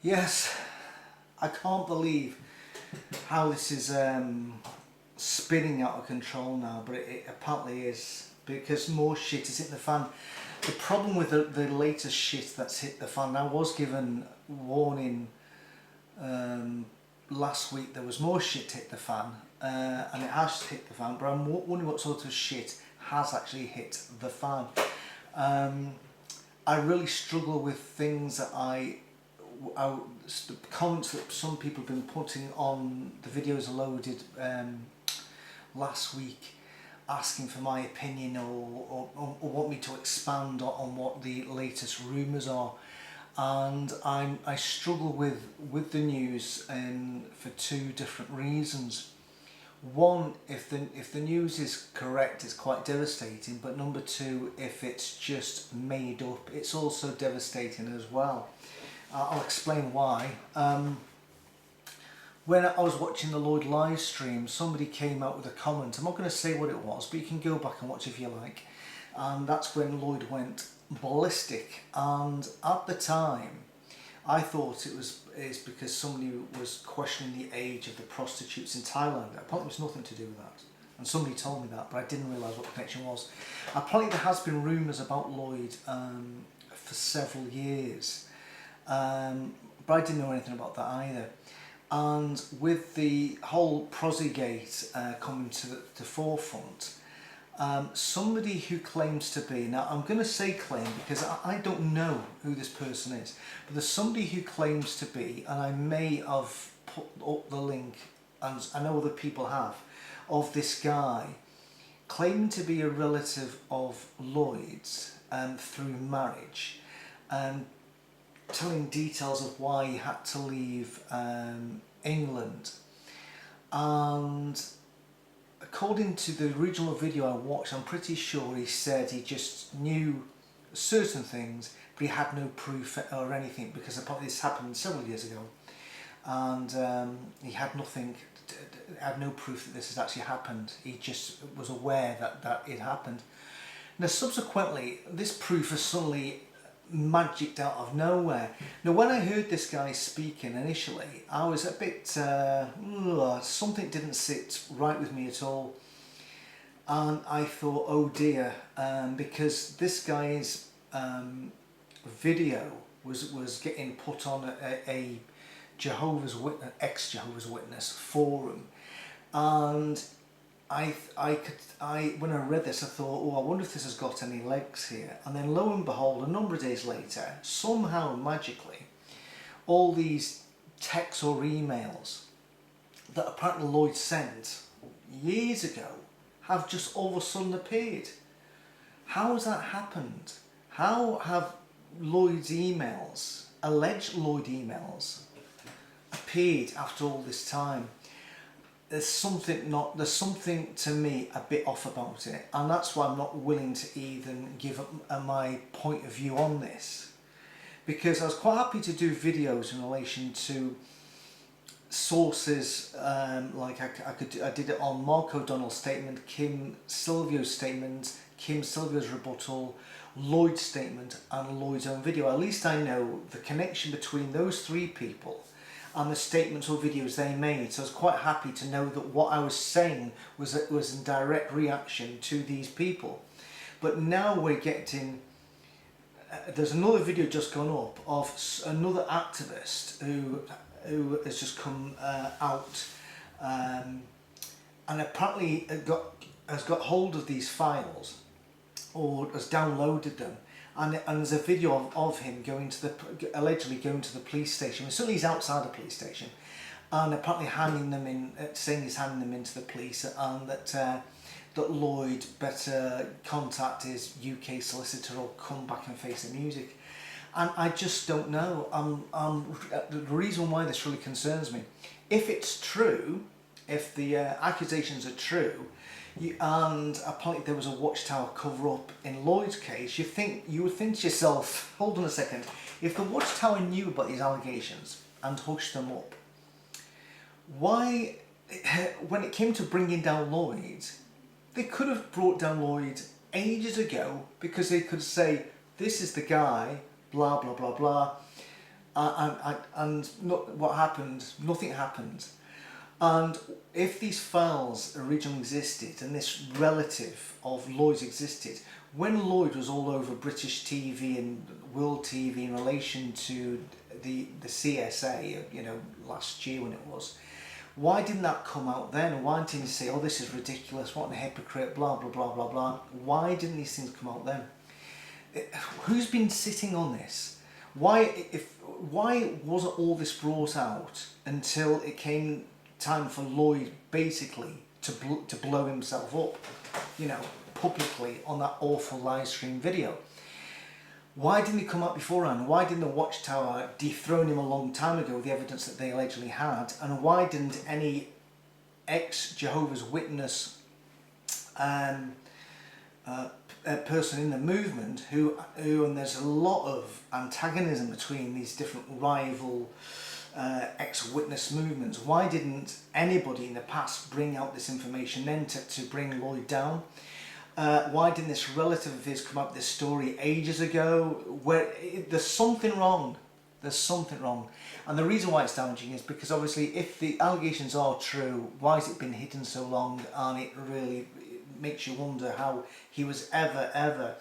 Yes, I can't believe how this is spinning out of control now, but it apparently is, because more shit is hitting the fan. The problem with the latest shit that's hit the fan, I was given warning last week there was more shit hit the fan, and it has hit the fan, but I'm wondering what sort of shit has actually hit the fan. I really struggle with things that the comments that some people have been putting on the videos I loaded last week, asking for my opinion or want me to expand on what the latest rumours are, and I struggle with the news for two different reasons. One, if the news is correct, it's quite devastating, but number two, if it's just made up, it's also devastating as well. I'll explain why. When I was watching the Lloyd live stream, somebody came out with a comment. I'm not going to say what it was, but you can go back and watch if you like. And that's when Lloyd went ballistic. And at the time, I thought it's because somebody was questioning the age of the prostitutes in Thailand. Apparently it was nothing to do with that. And somebody told me that, but I didn't realise what the connection was. Apparently there has been rumours about Lloyd for several years. But I didn't know anything about that either. And with the whole Prosygate coming to the forefront, somebody who claims to be, now I'm going to say claim because I don't know who this person is, but there's somebody who claims to be, and I may have put up the link, and I know other people have, of this guy claiming to be a relative of Lloyd's through marriage, and telling details of why he had to leave England. And according to the original video I watched, I'm pretty sure he said he just knew certain things, but he had no proof or anything, because apparently this happened several years ago, and he had nothing, had no proof that this had actually happened. He just was aware that it happened. Now subsequently, this proof has suddenly magicked out of nowhere. Now when I heard this guy speaking initially, I was a bit, something didn't sit right with me at all. And I thought, oh dear, because this guy's video was getting put on a Jehovah's Witness, ex-Jehovah's Witness forum. And when I read this, I thought, oh, I wonder if this has got any legs here. And then lo and behold, a number of days later, somehow magically, all these texts or emails that apparently Lloyd sent years ago have just all of a sudden appeared. How has that happened? How have Lloyd's emails, alleged Lloyd emails, appeared after all this time? There's something to me a bit off about it, and that's why I'm not willing to even give up my point of view on this, because I was quite happy to do videos in relation to sources, like I did it on Mark O'Donnell's statement, Kim Silvio's statement, Kim Silvio's rebuttal, Lloyd's statement, and Lloyd's own video. At least I know the connection between those three people and the statements or videos they made. So I was quite happy to know that what I was saying was in direct reaction to these people. But now we're getting, there's another video just gone up of another activist who has just come out, and apparently has got hold of these files, or has downloaded them. And there's a video of him allegedly going to the police station. Certainly he's outside the police station, and apparently handing them in, saying he's handing them into the police, and that Lloyd better contact his UK solicitor or come back and face the music. And I just don't know. The reason why this really concerns me, if it's true, if the accusations are true, and apparently there was a Watchtower cover-up in Lloyd's case, you would think to yourself, hold on a second, if the Watchtower knew about these allegations and hushed them up, why, when it came to bringing down Lloyd, they could have brought down Lloyd ages ago, because they could say, this is the guy, blah blah blah blah, What happened? Nothing happened. And if these files originally existed and this relative of Lloyd's existed, when Lloyd was all over British TV and World TV in relation to the CSA, you know, last year when it was, why didn't that come out then? Why didn't he say, oh, this is ridiculous, what a hypocrite, blah, blah, blah, blah, blah. Why didn't these things come out then? Who's been sitting on this? Why wasn't all this brought out until it came time for Lloyd basically to blow himself up, you know, publicly on that awful live stream video? Why didn't he come out beforehand? Why didn't the Watchtower dethrone him a long time ago with the evidence that they allegedly had? And why didn't any ex-Jehovah's Witness person in the movement who and there's a lot of antagonism between these different rival ex-witness movements, why didn't anybody in the past bring out this information then to bring Lloyd down? Why didn't this relative of his come up with this story ages ago? There's something wrong. There's something wrong. And the reason why it's damaging is because obviously if the allegations are true, why has it been hidden so long? And it really makes you wonder how he was ever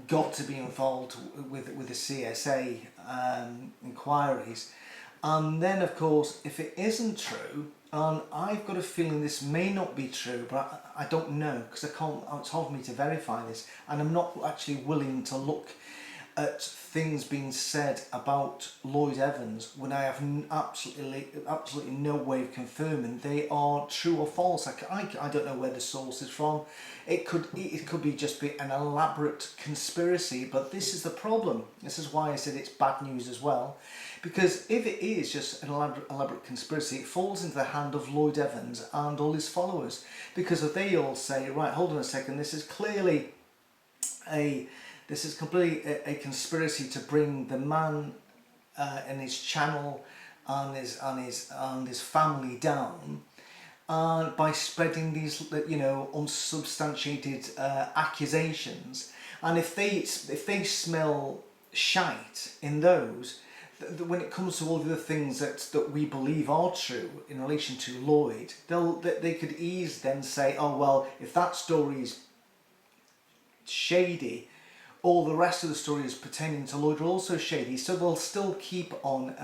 got to be involved with the CSA inquiries. And then of course, if it isn't true, and I've got a feeling this may not be true, but I don't know, because it's hard for me to verify this, and I'm not actually willing to look at things being said about Lloyd Evans when I have absolutely no way of confirming they are true or false. I don't know where the source is from. It could be just be an elaborate conspiracy, but this is the problem. This is why I said it's bad news as well, because if it is just an elaborate conspiracy, it falls into the hand of Lloyd Evans and all his followers, because if they all say, right, hold on a second, this is clearly completely a conspiracy to bring the man and his channel and his family down, by spreading these, you know, unsubstantiated accusations. And if they smell shite in those, when it comes to all the other things that we believe are true in relation to Lloyd, they could easily then say, oh well, if that story's shady, all the rest of the stories pertaining to Lloyd are also shady, so they'll still keep on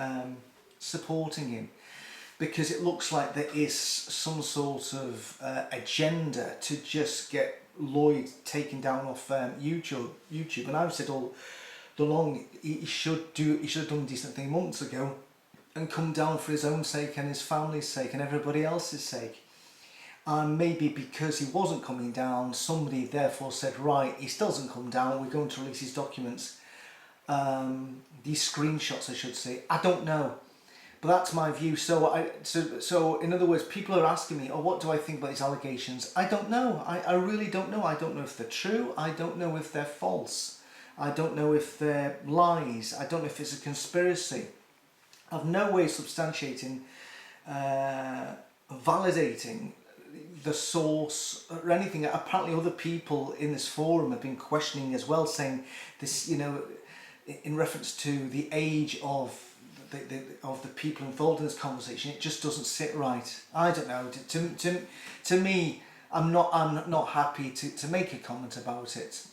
supporting him, because it looks like there is some sort of agenda to just get Lloyd taken down off YouTube. And I've said all along he should have done a decent thing months ago and come down for his own sake and his family's sake and everybody else's sake. And maybe because he wasn't coming down, somebody therefore said, right, he still doesn't come down, we're going to release his documents, these screenshots I should say. I don't know, but that's my view. So in other words, people are asking me, oh, what do I think about these allegations? I don't know. I really don't know. I don't know if they're true. I don't know if they're false. I don't know if they're lies. I don't know if it's a conspiracy. I've no way of substantiating, validating the source or anything. Apparently other people in this forum have been questioning as well, saying this, you know, in reference to the age of the people involved in this conversation, it just doesn't sit right. I don't know. To me, I'm not happy to make a comment about it.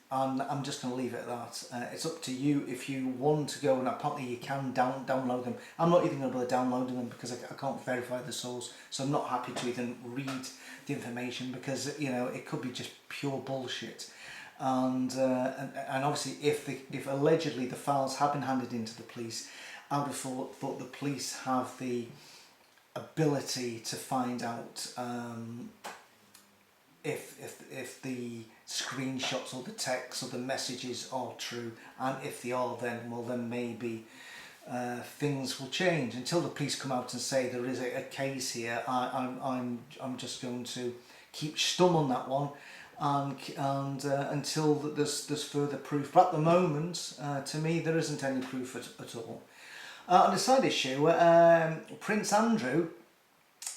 And I'm just going to leave it at that. It's up to you if you want to go, and apparently you can download them. I'm not even going to bother downloading them because I can't verify the source, so I'm not happy to even read the information, because, you know, it could be just pure bullshit. And obviously if allegedly the files have been handed into the police, I would have thought the police have the ability to find out if the screenshots or the texts or the messages are true, and if they are, then maybe things will change. Until the police come out and say there is a case here, I'm just going to keep stum on that one, and until there's further proof. But at the moment, to me, there isn't any proof at all. On a side issue, Prince Andrew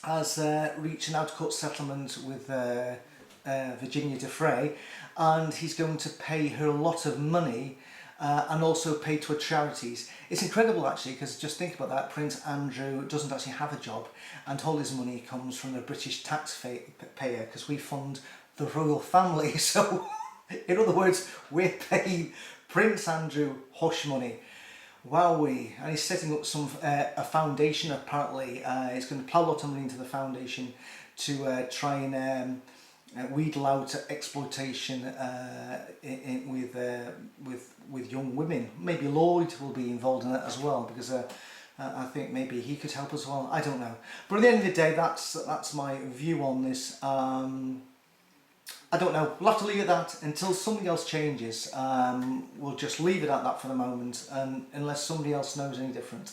has reached an out-of-court settlement with Virginia Defray, and he's going to pay her a lot of money and also paid to charities. It's incredible actually, because just think about that. Prince Andrew doesn't actually have a job, and all his money comes from the British taxpayer, because we fund the royal family. So in other words, we're paying Prince Andrew hush money. Wowee. And he's setting up a foundation apparently. He's going to plough a lot of money into the foundation to try and wheedle out exploitation with young women. Maybe Lloyd will be involved in that as well, because I think maybe he could help as well. I don't know. But at the end of the day, that's my view on this. I don't know. We'll have to leave it at that until something else changes. We'll just leave it at that for the moment, unless somebody else knows any different.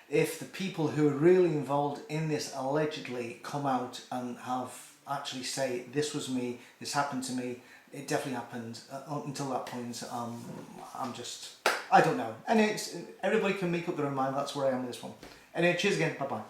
If the people who are really involved in this allegedly come out and have actually say, this was me, this happened to me, it definitely happened, until that point, I don't know. And everybody can make up their own mind. That's where I am with this one. Anyway, cheers again. Bye bye.